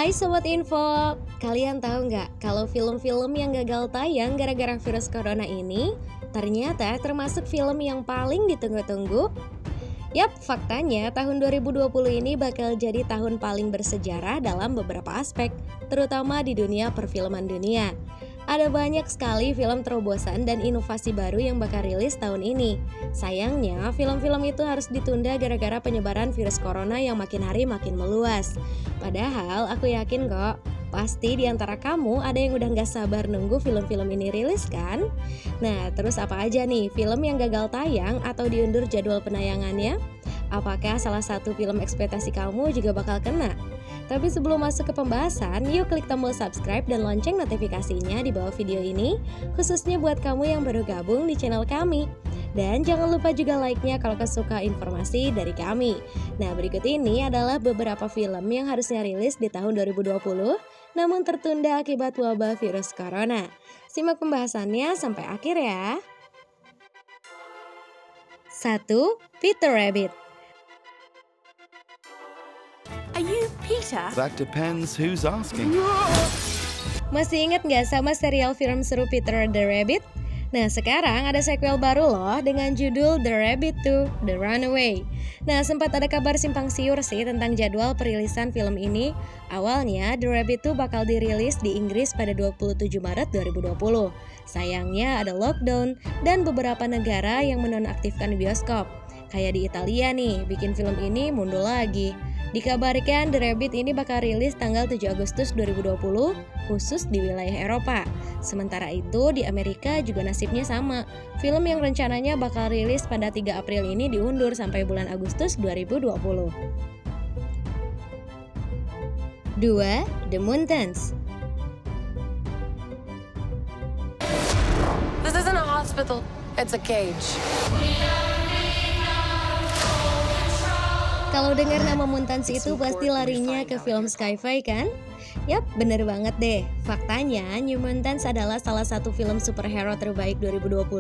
Hai Sobat Info, kalian tahu nggak kalau film-film yang gagal tayang gara-gara virus corona ini ternyata termasuk film yang paling ditunggu-tunggu? Yap, faktanya tahun 2020 ini bakal jadi tahun paling bersejarah dalam beberapa aspek, terutama di dunia perfilman dunia. Ada banyak sekali film terobosan dan inovasi baru yang bakal rilis tahun ini. Sayangnya, film-film itu harus ditunda gara-gara penyebaran virus corona yang makin hari makin meluas. Padahal aku yakin kok, pasti di antara kamu ada yang udah gak sabar nunggu film-film ini rilis kan? Nah, terus apa aja nih film yang gagal tayang atau diundur jadwal penayangannya? Apakah salah satu film ekspektasi kamu juga bakal kena? Tapi sebelum masuk ke pembahasan, yuk klik tombol subscribe dan lonceng notifikasinya di bawah video ini, khususnya buat kamu yang baru gabung di channel kami. Dan jangan lupa juga like-nya kalau kesuka informasi dari kami. Nah, berikut ini adalah beberapa film yang harusnya rilis di tahun 2020, namun tertunda akibat wabah virus corona. Simak pembahasannya sampai akhir ya. 1. Peter Rabbit. Are you Peter? That depends who's asking. Masih ingat nggak sama serial film seru Peter the Rabbit? Nah, sekarang ada sequel baru loh dengan judul The Rabbit 2: The Runaway. Nah, sempat ada kabar simpang siur sih tentang jadwal perilisan film ini. Awalnya The Rabbit 2 bakal dirilis di Inggris pada 27 Maret 2020. Sayangnya ada lockdown dan beberapa negara yang menonaktifkan bioskop. Kayak di Italia nih, bikin film ini mundur lagi. Dikabarkan The Rabbit ini bakal rilis tanggal 7 Agustus 2020 khusus di wilayah Eropa. Sementara itu di Amerika juga nasibnya sama. Film yang rencananya bakal rilis pada 3 April ini diundur sampai bulan Agustus 2020. 2. The Mountains. This isn't a hospital, it's a cage. Kalau dengar nama Mountains itu pasti larinya ke film Sci-Fi kan? Yap, bener banget deh. Faktanya, New Mountains adalah salah satu film superhero terbaik 2020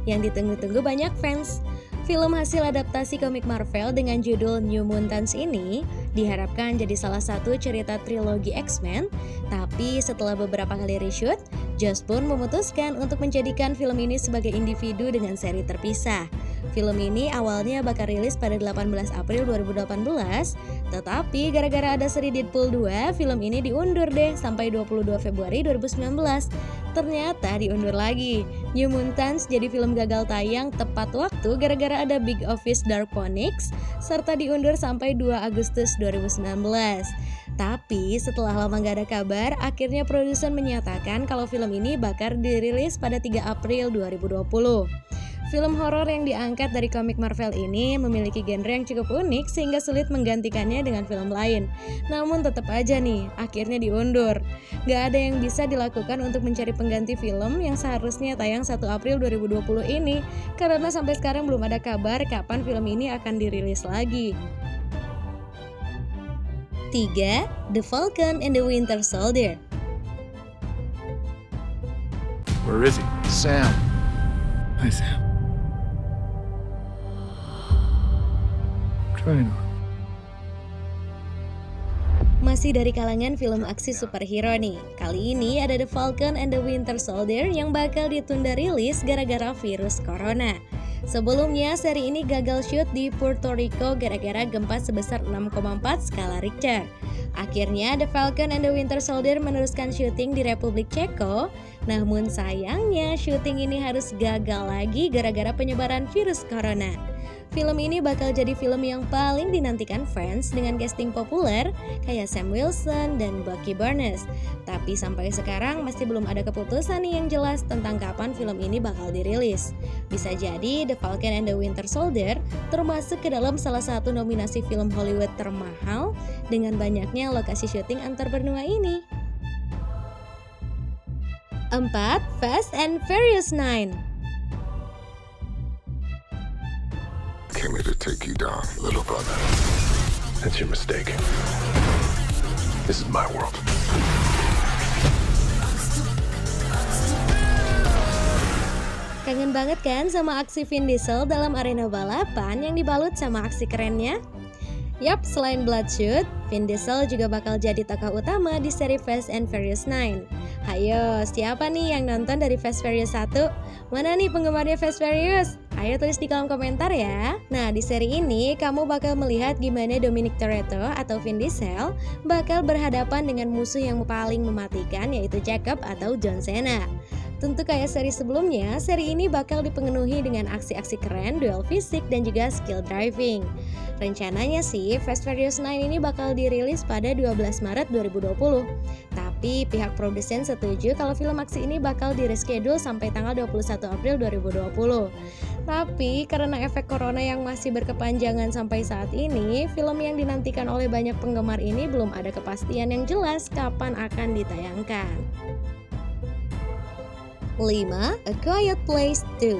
yang ditunggu-tunggu banyak fans. Film hasil adaptasi komik Marvel dengan judul New Mountains ini diharapkan jadi salah satu cerita trilogi X-Men, tapi setelah beberapa kali reshoot, Joss pun memutuskan untuk menjadikan film ini sebagai individu dengan seri terpisah. Film ini awalnya bakal rilis pada 18 April 2018, tetapi gara-gara ada seri Deadpool 2, film ini diundur deh sampai 22 Februari 2019. Ternyata diundur lagi. New Mountains jadi film gagal tayang tepat waktu gara-gara ada Big Office Dark Phoenix, serta diundur sampai 2 Agustus 2019. Tapi setelah lama gak ada kabar, akhirnya produsen menyatakan kalau film ini bakal dirilis pada 3 April 2020. Film horor yang diangkat dari komik Marvel ini memiliki genre yang cukup unik sehingga sulit menggantikannya dengan film lain. Namun tetap aja nih, akhirnya diundur. Gak ada yang bisa dilakukan untuk mencari pengganti film yang seharusnya tayang 1 April 2020 ini, karena sampai sekarang belum ada kabar kapan film ini akan dirilis lagi. 3. The Falcon and the Winter Soldier. Where is he? Sam. Hi, Sam. Trying. Masih dari kalangan film aksi superhero nih. Kali ini ada The Falcon and the Winter Soldier yang bakal ditunda rilis gara-gara virus corona. Sebelumnya, seri ini gagal shoot di Puerto Rico gara-gara gempa sebesar 6,4 skala Richter. Akhirnya, The Falcon and the Winter Soldier meneruskan syuting di Republik Ceko. Namun sayangnya, syuting ini harus gagal lagi gara-gara penyebaran virus corona. Film ini bakal jadi film yang paling dinantikan fans dengan casting populer kayak Sam Wilson dan Bucky Barnes. Tapi sampai sekarang masih belum ada keputusan nih yang jelas tentang kapan film ini bakal dirilis. Bisa jadi The Falcon and the Winter Soldier termasuk ke dalam salah satu nominasi film Hollywood termahal dengan banyaknya lokasi syuting antar benua ini. 4. Fast and Furious 9. Came here to take you down, little brother. That's your mistake. This is my world. Kangen banget kan sama aksi Vin Diesel dalam arena balapan yang dibalut sama aksi kerennya? Yap, selain Bloodshot, Vin Diesel juga bakal jadi tokoh utama di seri Fast and Furious 9. Hayo, siapa nih yang nonton dari Fast Furious 1? Mana nih penggemarnya Fast Furious? Ayo tulis di kolom komentar ya. Nah, di seri ini kamu bakal melihat gimana Dominic Toretto atau Vin Diesel bakal berhadapan dengan musuh yang paling mematikan, yaitu Jacob atau John Cena. Tentu kayak seri sebelumnya, seri ini bakal dipenuhi dengan aksi-aksi keren, duel fisik, dan juga skill driving. Rencananya sih, Fast Furious 9 ini bakal dirilis pada 12 Maret 2020. Tapi pihak produsen setuju kalau film aksi ini bakal di-reschedule sampai tanggal 21 April 2020. Tapi karena efek corona yang masih berkepanjangan sampai saat ini, film yang dinantikan oleh banyak penggemar ini belum ada kepastian yang jelas kapan akan ditayangkan. 5. A Quiet Place 2.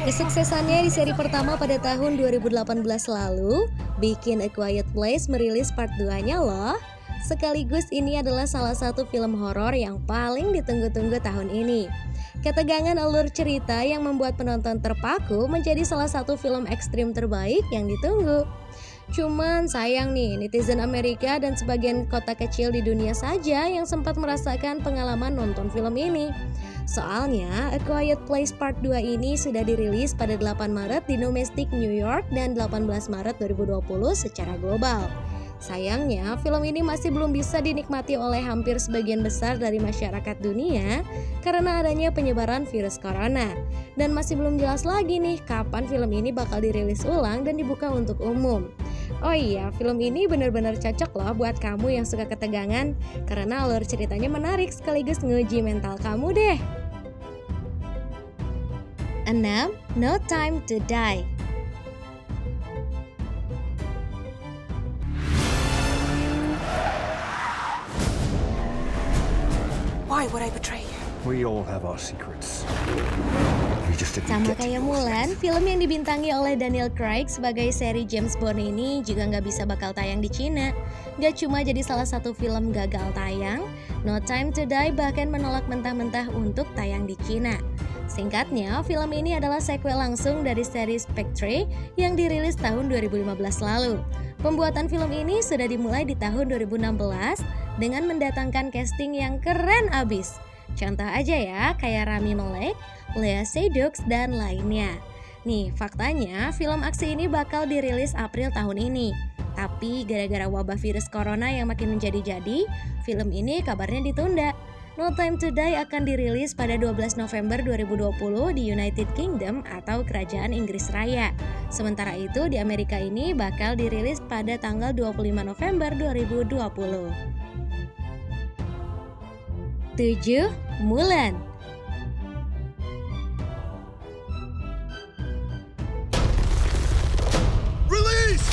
Kesuksesannya di seri pertama pada tahun 2018 lalu, bikin A Quiet Place merilis part 2-nya loh. Sekaligus ini adalah salah satu film horor yang paling ditunggu-tunggu tahun ini. Ketegangan alur cerita yang membuat penonton terpaku menjadi salah satu film ekstrim terbaik yang ditunggu. Cuman sayang nih, netizen Amerika dan sebagian kota kecil di dunia saja yang sempat merasakan pengalaman nonton film ini. Soalnya, A Quiet Place Part 2 ini sudah dirilis pada 8 Maret di domestik New York dan 18 Maret 2020 secara global. Sayangnya, film ini masih belum bisa dinikmati oleh hampir sebagian besar dari masyarakat dunia karena adanya penyebaran virus corona. Dan masih belum jelas lagi nih kapan film ini bakal dirilis ulang dan dibuka untuk umum. Oh iya, film ini benar-benar cocok loh buat kamu yang suka ketegangan karena alur ceritanya menarik sekaligus nguji mental kamu deh. 6. No Time to Die. Why would I betray you? We all have our secrets. Sama kayak Mulan, film yang dibintangi oleh Daniel Craig sebagai seri James Bond ini juga nggak bisa bakal tayang di Cina. Gak cuma jadi salah satu film gagal tayang, No Time to Die bahkan menolak mentah-mentah untuk tayang di Cina. Singkatnya, film ini adalah sequel langsung dari seri Spectre yang dirilis tahun 2015 lalu. Pembuatan film ini sudah dimulai di tahun 2016 dengan mendatangkan casting yang keren abis. Contoh aja ya, kayak Rami Malek, Lea Seydoux, dan lainnya. Nih, faktanya film aksi ini bakal dirilis April tahun ini. Tapi gara-gara wabah virus corona yang makin menjadi-jadi, film ini kabarnya ditunda. No Time to Die akan dirilis pada 12 November 2020 di United Kingdom atau Kerajaan Inggris Raya. Sementara itu di Amerika ini bakal dirilis pada tanggal 25 November 2020. 7. Mulan. Release!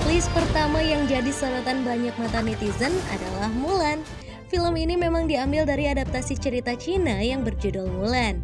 List pertama yang jadi sorotan banyak mata netizen adalah Mulan. Film ini memang diambil dari adaptasi cerita Cina yang berjudul Mulan.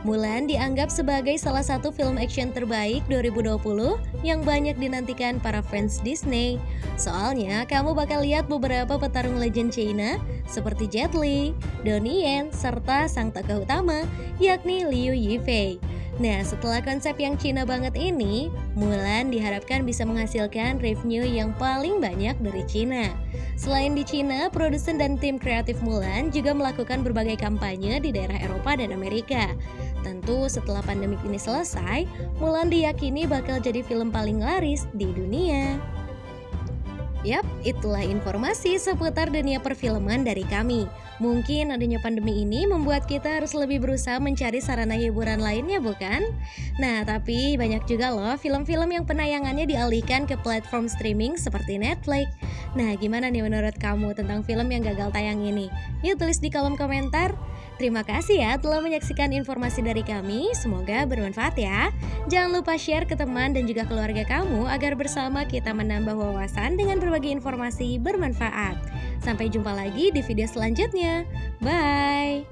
Mulan dianggap sebagai salah satu film action terbaik 2020 yang banyak dinantikan para fans Disney. Soalnya kamu bakal lihat beberapa petarung legend China seperti Jet Li, Donnie Yen, serta sang tokoh utama yakni Liu Yifei. Nah, setelah konsep yang Cina banget ini, Mulan diharapkan bisa menghasilkan revenue yang paling banyak dari Cina. Selain di Cina, produsen dan tim kreatif Mulan juga melakukan berbagai kampanye di daerah Eropa dan Amerika. Tentu setelah pandemik ini selesai, Mulan diyakini bakal jadi film paling laris di dunia. Yap, itulah informasi seputar dunia perfilman dari kami. Mungkin adanya pandemi ini membuat kita harus lebih berusaha mencari sarana hiburan lainnya, bukan? Nah, tapi banyak juga loh film-film yang penayangannya dialihkan ke platform streaming seperti Netflix. Nah, gimana nih menurut kamu tentang film yang gagal tayang ini? Yuk tulis di kolom komentar. Terima kasih ya telah menyaksikan informasi dari kami, semoga bermanfaat ya. Jangan lupa share ke teman dan juga keluarga kamu agar bersama kita menambah wawasan dengan berbagi informasi bermanfaat. Sampai jumpa lagi di video selanjutnya. Bye!